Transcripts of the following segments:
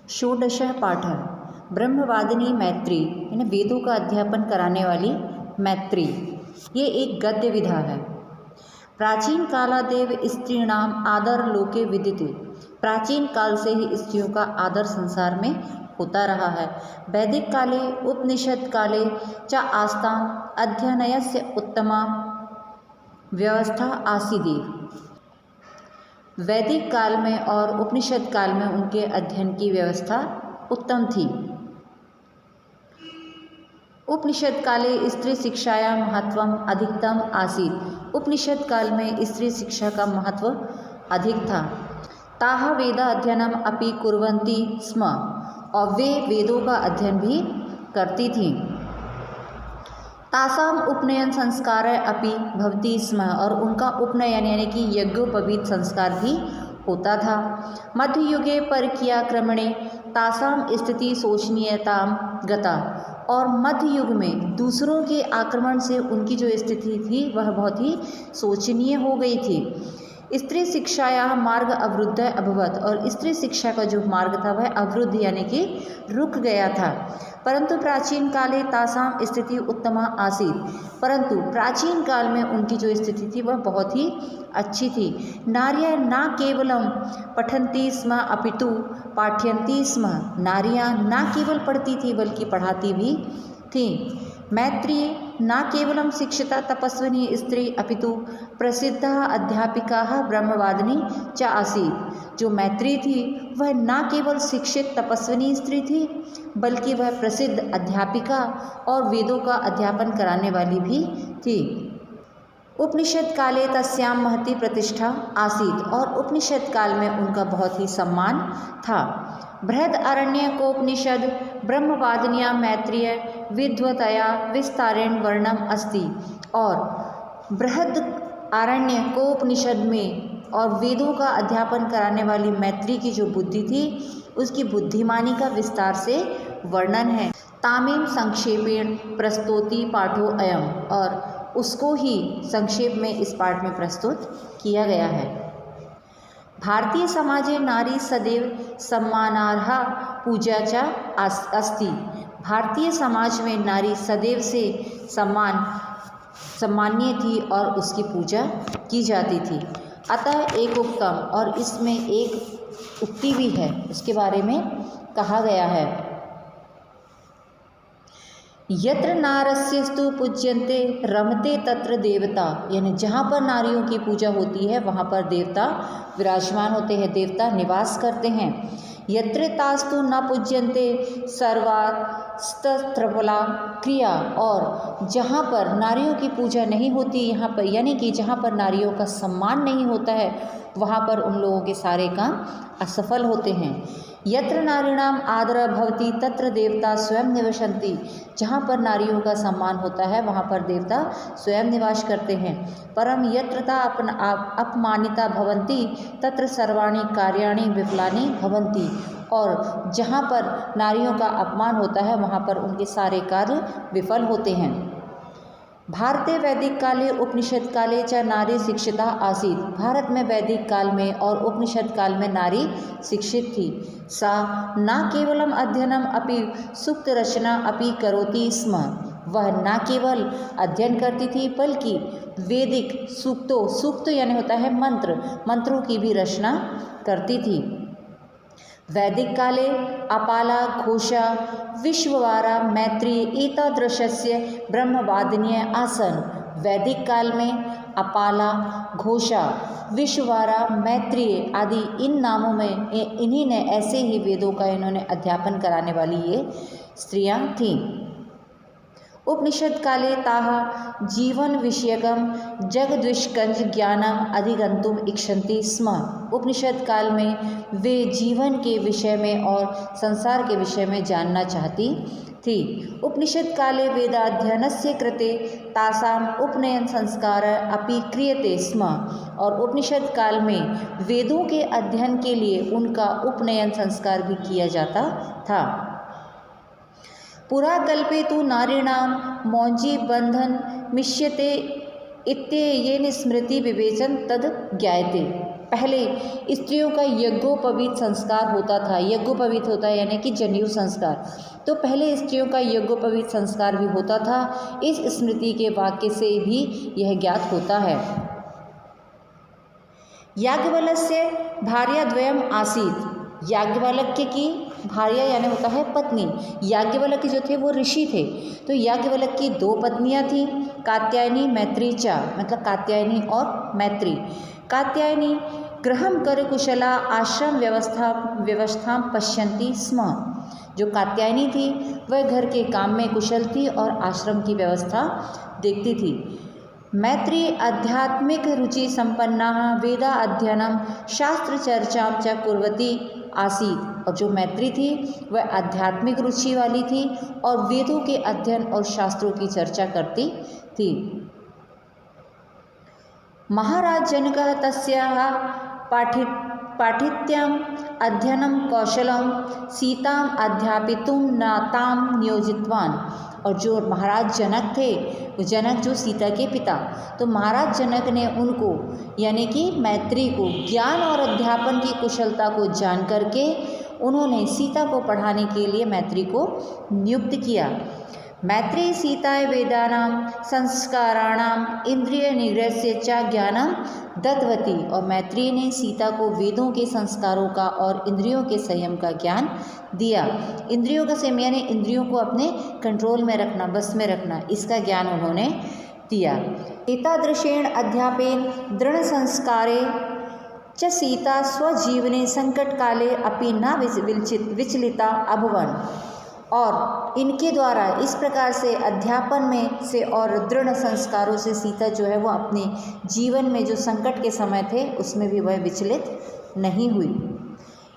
षोडशः पाठः ब्रह्मवादिनी मैत्री यानी वेदों का अध्यापन कराने वाली मैत्री। ये एक गद्य विधा है। प्राचीन कालादेव स्त्रीणाम आदर लोके विदिते। प्राचीन काल से ही स्त्रियों का आदर संसार में होता रहा है। वैदिक काले उपनिषद काले च आस्ताम अध्ययनस्य उत्तमा व्यवस्था आसीदेव। वैदिक काल में और उपनिषद काल में उनके अध्ययन की व्यवस्था उत्तम थी। उपनिषद काले स्त्री शिक्षाया महत्वम अधिकतम आसीत्। उपनिषद काल में स्त्री शिक्षा का महत्व अधिक था। ताः वेद अध्ययनम अपि कुर्वन्ति स्म, और वे वेदों का अध्ययन भी करती थीं। तासाम उपनयन संस्कार अपि भवति स्म, और उनका उपनयन यानी कि यज्ञोपवीत संस्कार भी होता था। मध्य युगे परकीयाक्रमणे तासाम स्थिति शोचनीयताम गता, और मध्य युग में दूसरों के आक्रमण से उनकी जो स्थिति थी वह बहुत ही शोचनीय हो गई थी। स्त्री शिक्षाया मार्ग अवरुद्ध अभवत, और स्त्री शिक्षा का जो मार्ग था वह अवरुद्ध यानी कि रुक गया था। परंतु प्राचीन काले तासाम स्थिति उत्तमा आसीत्, परंतु प्राचीन काल में उनकी जो स्थिति थी वह बहुत ही अच्छी थी। नार्यः न केवलम पठन्ति स्म अपितु पाठयन्ति स्म। नारियां न केवल पढ़ती थी बल्कि पढ़ाती भी थी। मैत्री न केवलम शिक्षिता तपस्विनी स्त्री अपितु प्रसिद्धा अध्यापिका ब्रह्मवादिनी च आसीत्। जो मैत्री थी वह न केवल शिक्षित तपस्विनी स्त्री थी बल्कि वह प्रसिद्ध अध्यापिका और वेदों का अध्यापन कराने वाली भी थी। उपनिषद काले तस्याम महती प्रतिष्ठा आसीत्, और उपनिषद काल में उनका बहुत ही सम्मान था। बृहद अरण्यकोपनिषद ब्रह्मवादिन्या मैत्रीय विद्वतया विस्तारेण वर्णम अस्ति, और बृहद आरण्यकोपनिषद में और वेदों का अध्यापन कराने वाली मैत्री की जो बुद्धि थी उसकी बुद्धिमानी का विस्तार से वर्णन है। तामें संक्षेपेण प्रस्तुति पाठो अयम, और उसको ही संक्षेप में इस पाठ में प्रस्तुत किया गया है। भारतीय समाजे नारी सदैव सम्मानार्हा पूजा च अस्ति। भारतीय समाज में नारी सदैव से सम्मानीय थी और उसकी पूजा की जाती थी। अतः एक उत्तम, और इसमें एक उक्ति भी है, उसके बारे में कहा गया है। यत्र नारस्यस्तु पूज्यन्ते रमते तत्र देवता, यानी जहाँ पर नारियों की पूजा होती है वहाँ पर देवता विराजमान होते हैं, देवता निवास करते हैं। यत्र तास्तु न पूज्यन्ते सर्वास्तत्रफला क्रिया, और जहाँ पर नारियों की पूजा नहीं होती यहाँ पर यानी कि जहाँ पर नारियों का सम्मान नहीं होता है वहाँ पर उन लोगों के सारे काम असफल होते हैं। यत्र नारीणाम आदर भवति तत्र देवता स्वयं निवसन्ति, जहाँ पर नारियों का सम्मान होता है वहाँ पर देवता स्वयं निवास करते हैं। परम यत्रता अपमानिता भवन्ति तत्र सर्वाणि कार्याणि विफलानि भवन्ति, और जहाँ पर नारियों का अपमान होता है वहाँ पर उनके सारे कार्य विफल होते हैं। भारते वैदिक काले उपनिषद काले च नारी शिक्षिता आसीत्। भारत में वैदिक काल में और उपनिषद काल में नारी शिक्षित थी। सा न केवलम अध्ययनम अपि सूक्त रचना अपि करोति स्म, वह न केवल अध्ययन करती थी बल्कि वैदिक सूक्त यानी होता है मंत्रों की भी रचना करती थी। वैदिक काले अपाला घोषा विश्ववारा मैत्री एतादृशस्य ब्रह्मवादिन्य आसन। वैदिक काल में अपाला घोषा विश्ववारा मैत्री आदि इन नामों में इन्हीं ने ऐसे ही वेदों का इन्होंने अध्यापन कराने वाली ये स्त्रियां थीं। उपनिषद काले ताः जीवन विषयकम जगद्विष्कंज ज्ञानम अधिगंतुम इच्छन्ति स्म। उपनिषद काल में वे जीवन के विषय में और संसार के विषय में जानना चाहती थी। उपनिषद काले वेदाध्ययनस्य कृते तासाम उपनयन संस्कार अपि क्रियते स्म, और उपनिषद काल में वेदों के अध्ययन के लिए उनका उपनयन संस्कार भी किया जाता था। पुराकल्पे तु नारीणां मौञ्जी बंधन मिष्यते इत्येन स्मृति विवेचन तद ज्ञायते। पहले स्त्रियों का यज्ञोपवीत संस्कार होता था। यज्ञोपवीत होता है यानी कि जनेऊ संस्कार। तो पहले स्त्रियों का यज्ञोपवीत संस्कार भी होता था। इस स्मृति के वाक्य से भी यह ज्ञात होता है। याज्ञवल्क्य भार्याद्वयम् आसीत्। याज्ञवल्क्य की भार्या यानी होता है पत्नी। याज्ञवल्क्य जो थे वो ऋषि थे। तो याज्ञवल्क्य की 2 पत्नियां थीं, कात्यायनी मैत्री च, मतलब कात्यायनी और मैत्री। कात्यायनी गृहं करकुशला आश्रम व्यवस्था पश्यन्ति स्म। जो कात्यायनी थी वह घर के काम में कुशल थी और आश्रम की व्यवस्था देखती थी। मैत्री आध्यात्मिक रुचि संपन्ना वेदा अध्ययनम शास्त्र चर्चा च कुर्वती आसीत्। और जो मैत्री थी वह आध्यात्मिक रुचि वाली थी और वेदों के अध्ययन और शास्त्रों की चर्चा करती थी। महाराज जनकः तस्याः पाठित्यम् अध्ययनं कौशलं सीताम् अध्यापितुं तां नियोजितवान्। और जो महाराज जनक थे, जनक जो सीता के पिता, तो महाराज जनक ने उनको यानी कि मैत्री को ज्ञान और अध्यापन की कुशलता को जान करके उन्होंने सीता को पढ़ाने के लिए मैत्री को नियुक्त किया। मैत्री सीताय वेदानां संस्काराणां इंद्रिय निग्रहस्य च ज्ञानम दत्तवती। और मैत्री ने सीता को वेदों के संस्कारों का और इंद्रियों के संयम का ज्ञान दिया। इंद्रियों का संयम यानी इंद्रियों को अपने कंट्रोल में रखना, बस में रखना, इसका ज्ञान उन्होंने दिया। एतादृशेन अध्यापेन दृढ़ संस्कारे च सीता स्वजीवने संकटकाले अपि न विचलिता अभवन्। और इनके द्वारा इस प्रकार से अध्यापन में से और दृढ़ संस्कारों से सीता जो है वो अपने जीवन में जो संकट के समय थे उसमें भी वह विचलित नहीं हुई।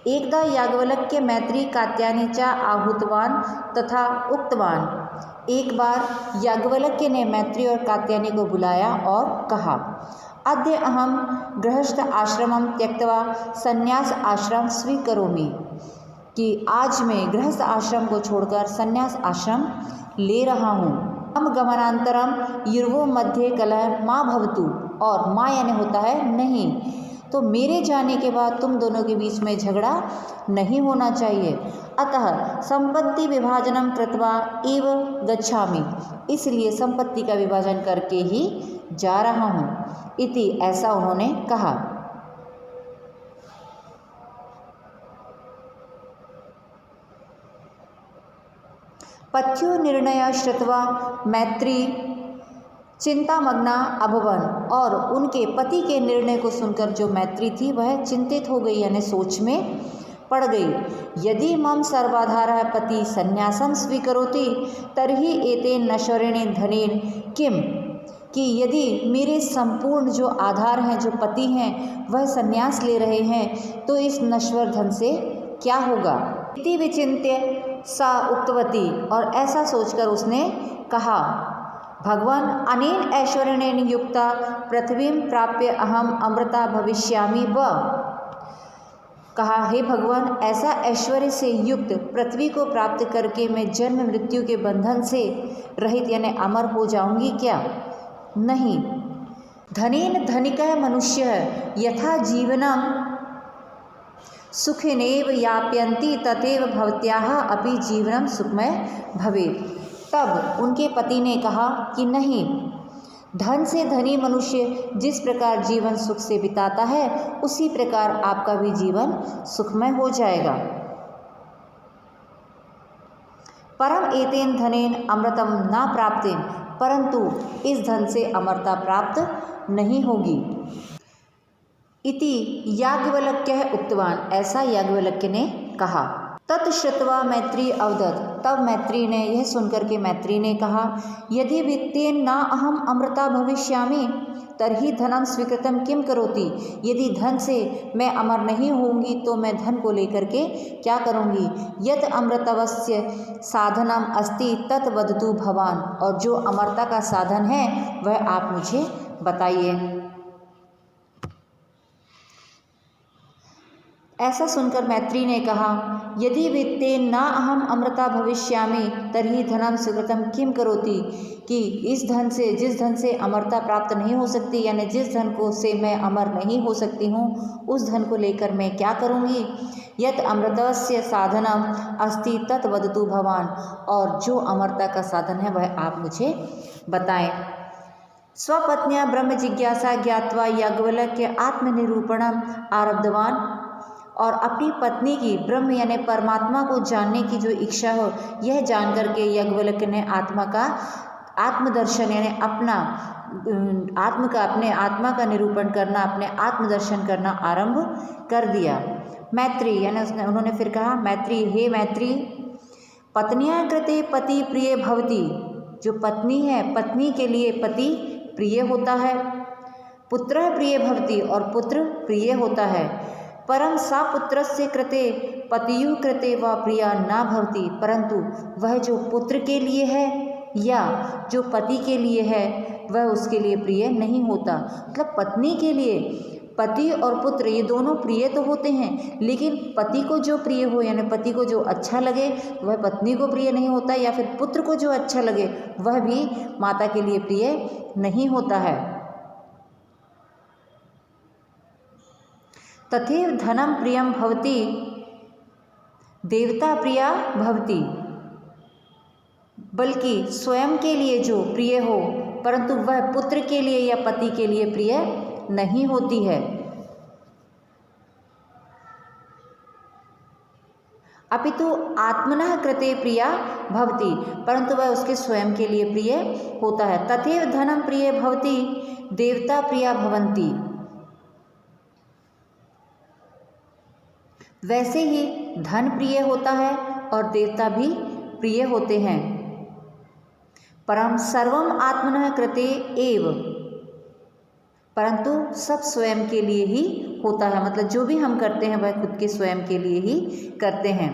एकदा याज्ञवल्क्य मैत्री कात्यायनी च आहूतवान तथा उक्तवान। एक बार याज्ञवल्क्य ने मैत्री और कात्यायनी को बुलाया और कहा, अद्य अहम गृहस्थ आश्रमं त्यक्त्वा संन्यास आश्रम स्वीकरोमि। कि आज मैं गृहस्थ आश्रम को छोड़कर संन्यास आश्रम ले रहा हूँ। हम गमनांतरम युर्वो मध्य कलह माँ भवतु। और माँ यानी होता है नहीं, तो मेरे जाने के बाद तुम दोनों के बीच में झगड़ा नहीं होना चाहिए। अतः संपत्ति विभाजनम कृत्वा एव गच्छामि। इसलिए संपत्ति का विभाजन करके ही जा रहा हूँ। इति ऐसा उन्होंने कहा। पत्युः निर्णय श्रुत्वा मैत्री चिंतामग्ना अभवन। और उनके पति के निर्णय को सुनकर जो मैत्री थी वह चिंतित हो गई यानी सोच में पड़ गई। यदि मम सर्वाधारः पति संन्यासं स्वीकरोति तर्हि एतेन नश्वरेण धनेन किम। कि यदि मेरे संपूर्ण जो आधार हैं, जो पति हैं, वह संन्यास ले रहे हैं तो इस नश्वर धन से क्या होगा। इति विचिन्त्य सा उक्तवती। और ऐसा सोचकर उसने कहा, भगवान अनेन ऐश्वर्येण युक्ता पृथ्वीं प्राप्य अहम अमृता भविष्यामि व। कहा, हे भगवान, ऐसा ऐश्वर्य से युक्त पृथ्वी को प्राप्त करके मैं जन्म मृत्यु के बंधन से रहित यानी अमर हो जाऊंगी क्या। नहीं। धनेन धनिकः मनुष्यः यथा जीवनम सुखिनेव यापयन्ति तथैव भवत्याः अपि जीवनम सुखमय भवेत्। तब उनके पति ने कहा कि नहीं, धन से धनी मनुष्य जिस प्रकार जीवन सुख से बिताता है उसी प्रकार आपका भी जीवन सुखमय हो जाएगा। परम एतेन धनेन अमृतम न प्राप्तेन। परंतु इस धन से अमरता प्राप्त नहीं होगी। इति याज्ञवल्क्यः उक्तवान। ऐसा याज्ञवल्क्य ने कहा। तत्श्रुत्वा मैत्री अवदत्। तब मैत्री ने यह सुनकर के मैत्री ने कहा, यदि वित्तेन न अहम अमृता भविष्यामि तर्हि धनम स्वीकृतम किम करोति। यदि धन से मैं अमर नहीं होंगी तो मैं धन को लेकर के क्या करूंगी। यत् अमृतवस्य साधनम अस्ति तत् वदतु भवान। और जो अमरता का साधन है वह आप मुझे बताइए। ऐसा सुनकर मैत्री ने कहा, यदि वित्ते न अहम अमृता भविष्यामि तर्हि धनम सुकृतम किम करोति, कि इस धन से, जिस धन से अमरता प्राप्त नहीं हो सकती, यानी जिस धन को से मैं अमर नहीं हो सकती हूँ, उस धन को लेकर मैं क्या करूँगी। यत् अमृतस्य साधनम अस्ति तत् वदतु भवान, और जो अमरता का साधन है वह आप मुझे बताएं। स्वपत्न्या ब्रह्म जिज्ञासा ज्ञात्वा याज्ञवल्क्य आत्मनिरूपणम आरब्धवान, और अपनी पत्नी की ब्रह्म यानी परमात्मा को जानने की जो इच्छा हो, यह जान करके याज्ञवल्क्य ने आत्मा का आत्मदर्शन यानी अपने आत्मा का निरूपण करना, अपने आत्मदर्शन करना आरंभ कर दिया। मैत्री यानी उन्होंने फिर कहा, मैत्री, हे मैत्री, पत्नियां कृते पति प्रिय भवति, जो पत्नी है पत्नी के लिए पति प्रिय होता है। पुत्र प्रिय भवति, और पुत्र प्रिय होता है। परम सा पुत्रस्य कृते पतियु कृते व प्रिया न भवति, परंतु वह जो पुत्र के लिए है या जो पति के लिए है वह उसके लिए प्रिय नहीं होता। मतलब पत्नी के लिए पति और पुत्र ये दोनों प्रिय तो होते हैं, लेकिन पति को जो प्रिय हो यानी पति को जो अच्छा लगे वह पत्नी को प्रिय नहीं होता, या फिर पुत्र को जो अच्छा लगे वह भी माता के लिए प्रिय नहीं होता है। तथैव धनम प्रियम भवति देवता प्रिया भवति, बल्कि स्वयं के लिए जो प्रिय हो परंतु वह पुत्र के लिए या पति के लिए प्रिय नहीं होती है। अपितु आत्मनः कृते प्रिया भवति, परंतु वह उसके स्वयं के लिए प्रिय होता है। तथैव धनम प्रिय भवति देवता प्रिया भवन्ति, वैसे ही धन प्रिय होता है और देवता भी प्रिय होते हैं। परम सर्वम आत्मनः कृते एव, परंतु सब स्वयं के लिए ही होता है, मतलब जो भी हम करते हैं वह खुद के स्वयं के लिए ही करते हैं।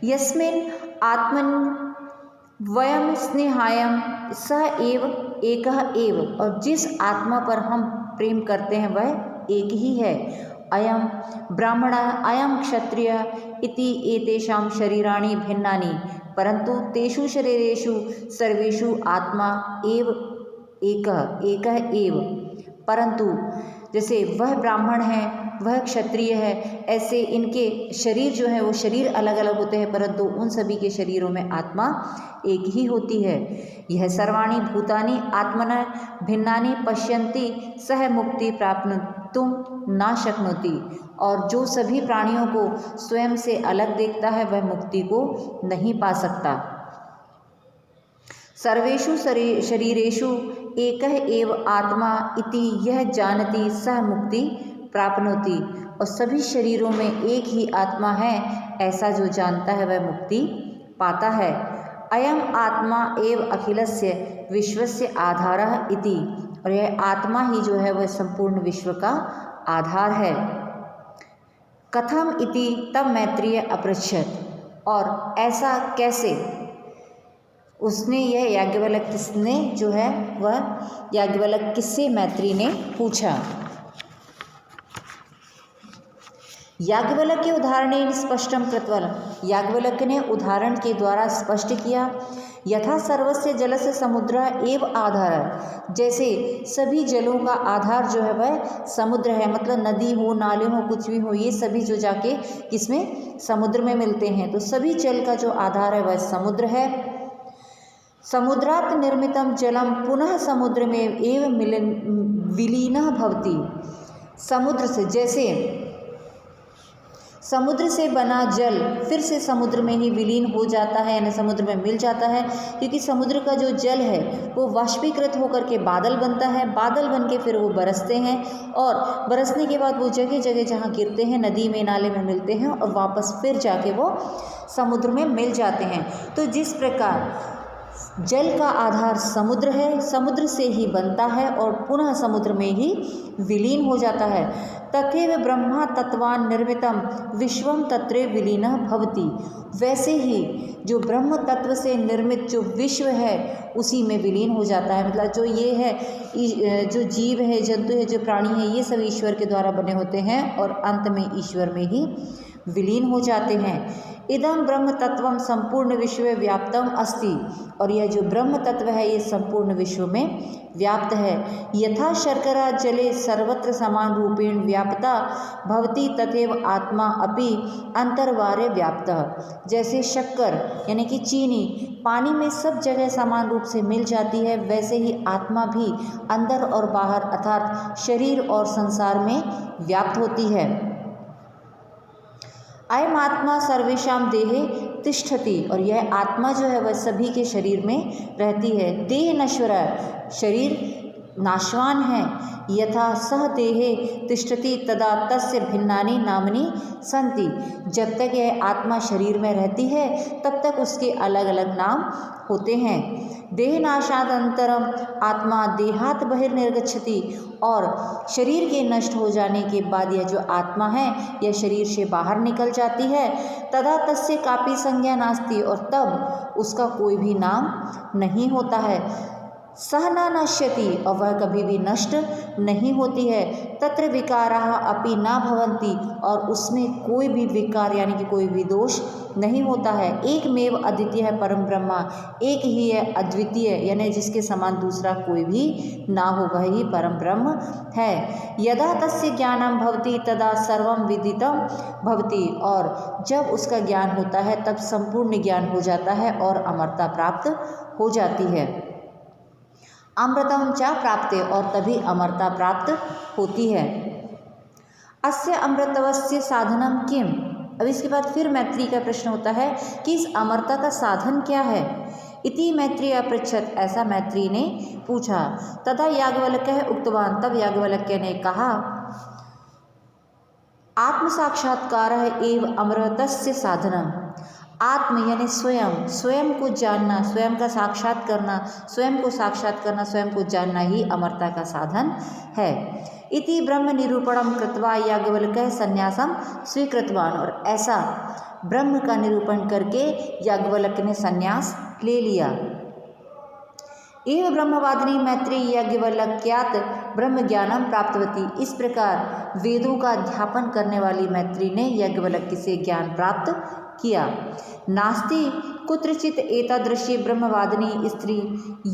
यस्मिन् आत्मन वयम स्नेहायम स एव एकः एव, और जिस आत्मा पर हम प्रेम करते हैं वह एक ही है। अयम ब्राह्मण अयम क्षत्रिय इति एतेषां शरीराणि भिन्नानि, परंतु तेषु शरीरेषु सर्वेषु आत्मा एव एकः एव, परंतु जैसे वह ब्राह्मण है वह क्षत्रिय है, ऐसे इनके शरीर जो है वो शरीर अलग अलग होते हैं, परंतु उन सभी के शरीरों में आत्मा एक ही होती है। यह सर्वाणि भूतानि आत्मनः भिन्नानि पश्यन्ति सह मुक्ति प्राप्तुं न शक्नोति, और जो सभी प्राणियों को स्वयं से अलग देखता है वह मुक्ति को नहीं पा सकता। सर्वेषु शरीरेषु एकः एव आत्मा इति यह जानति सह मुक्ति प्राप्नोति, और सभी शरीरों में एक ही आत्मा है ऐसा जो जानता है वह मुक्ति पाता है। अयम आत्मा एव अखिलस्य विश्वस्य आधारः इति, और यह आत्मा ही जो है वह संपूर्ण विश्व का आधार है। कथम इति तब मैत्रेय अपृच्छत, और ऐसा कैसे, उसने यह याज्ञवल्क्य ने जो है वह याज्ञवल्क्य से मैत्री ने पूछा। याज्ञवल्क्य उदाहरणेन स्पष्टम कृत्वा, याज्ञवल्क्य ने उदाहरण के द्वारा स्पष्ट किया। यथा सर्वस्य जलस्य समुद्र एव आधार, जैसे सभी जलों का आधार जो है वह समुद्र है, मतलब नदी हो नाले हो कुछ भी हो ये सभी जो जाके किसमें समुद्र में मिलते हैं, तो सभी जल का जो आधार है वह समुद्र है। समुद्रात् निर्मितम जलम पुनः समुद्र में एव विलीनः भवति, समुद्र से जैसे समुद्र से बना जल फिर से समुद्र में ही विलीन हो जाता है, यानी समुद्र में मिल जाता है, क्योंकि समुद्र का जो जल है वो वाष्पीकृत होकर के बादल बनता है, बादल बन के फिर वो बरसते हैं, और बरसने के बाद वो जगह जगह जहाँ गिरते हैं नदी में नाले में मिलते हैं और वापस फिर जाके वो समुद्र में मिल जाते हैं। तो जिस प्रकार जल का आधार समुद्र है, समुद्र से ही बनता है और पुनः समुद्र में ही विलीन हो जाता है। तथैव ब्रह्मा तत्वान् निर्मितम विश्वम तत्रे विलीनः भवति। वैसे ही जो ब्रह्म तत्व से निर्मित जो विश्व है उसी में विलीन हो जाता है। मतलब जो ये है, जो जीव है, जंतु है, जो प्राणी है, ये सब ईश्वर के द्वारा बने होते हैं और अंत में ईश्वर में ही विलीन हो जाते हैं। इदम ब्रह्म तत्वम संपूर्ण विश्व व्याप्तम अस्ति। और यह जो ब्रह्म तत्व है ये संपूर्ण विश्व में व्याप्त है। यथा शर्करा जले सर्वत्र समान रूपेण व्याप्ता भवति तथैव आत्मा अपि अंतर्वारे व्याप्तः। जैसे शक्कर यानी कि चीनी पानी में सब जगह समान रूप से मिल जाती है, वैसे ही आत्मा भी अंदर और बाहर अर्थात शरीर और संसार में व्याप्त होती है। अयम आत्मा सर्वेषाम देहे तिष्ठति। और यह आत्मा जो है वह सभी के शरीर में रहती है। देह नश्वर, शरीर नाशवान है। यथा सह देहे तिष्ठति तदा तस्य भिन्नानि नामनि सन्ति। जब तक यह आत्मा शरीर में रहती है तब तक उसके अलग अलग नाम होते हैं। देहनाशादंतरम आत्मा देहात बहिर्निर्गच्छति। और शरीर के नष्ट हो जाने के बाद यह जो आत्मा है यह शरीर से बाहर निकल जाती है। तदा तस्य कापि संज्ञा नास्ति। और तब उसका कोई भी नाम नहीं होता है। सह न नश्यति। और वह कभी भी नष्ट नहीं होती है। तत्र विकाराः अपि न भवन्ति। और उसमें कोई भी विकार यानी कि कोई भी दोष नहीं होता है। एकमेव अद्वितीय है परम ब्रह्मा। एक ही है अद्वितीय यानी जिसके समान दूसरा कोई भी ना हो, वह ही परम ब्रह्म है। यदा तस्य ज्ञानम भवति तदा सर्वम विदितम भवति। और जब उसका ज्ञान होता है तब संपूर्ण ज्ञान हो जाता है और अमरता प्राप्त हो जाती है। अमृतम च प्राप्ते। और तभी अमरता प्राप्त होती है। अस्य अमृतवस्य साधनम किम। अब इसके बाद फिर मैत्री का प्रश्न होता है कि इस अमरता का साधन क्या है। इति मैत्री अपृच्छत। ऐसा मैत्री ने पूछा। तथा याज्ञवल्क्य उक्तवान। तब याज्ञवल्क्य ने कहा आत्म साक्षात्कार एव अमृतस्य साधनम। आत्म यानी स्वयं, स्वयं को जानना, स्वयं का साक्षात करना, स्वयं को साक्षात करना, स्वयं को जानना ही अमरता का साधन है। इति ब्रह्म निरूपणम कृत्वा याज्ञवल्क्य संन्यासम स्वीकृतवान। और ऐसा ब्रह्म का निरूपण करके याज्ञवल्क्य ने संन्यास ले लिया। एवं ब्रह्मवादिनी मैत्री याज्ञवल्क्यात् ब्रह्म ज्ञानम प्राप्तवती। इस प्रकार वेदों का अध्यापन करने वाली मैत्री ने याज्ञवल्क्य से ज्ञान प्राप्त किया। नास्ति कुत्रचित एतादृशी ब्रह्मवादिनी स्त्री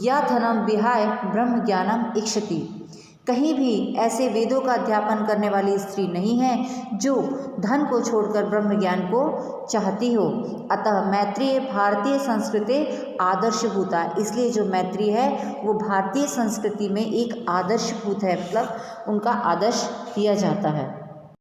या धनम विहाय ब्रह्म ज्ञानम इक्षति। कहीं भी ऐसे वेदों का अध्यापन करने वाली स्त्री नहीं है जो धन को छोड़कर ब्रह्म ज्ञान को चाहती हो। अतः मैत्री भारतीय संस्कृति आदर्शभूता। इसलिए जो मैत्री है वो भारतीय संस्कृति में एक आदर्शभूत है, मतलब उनका आदर्श दिया जाता है।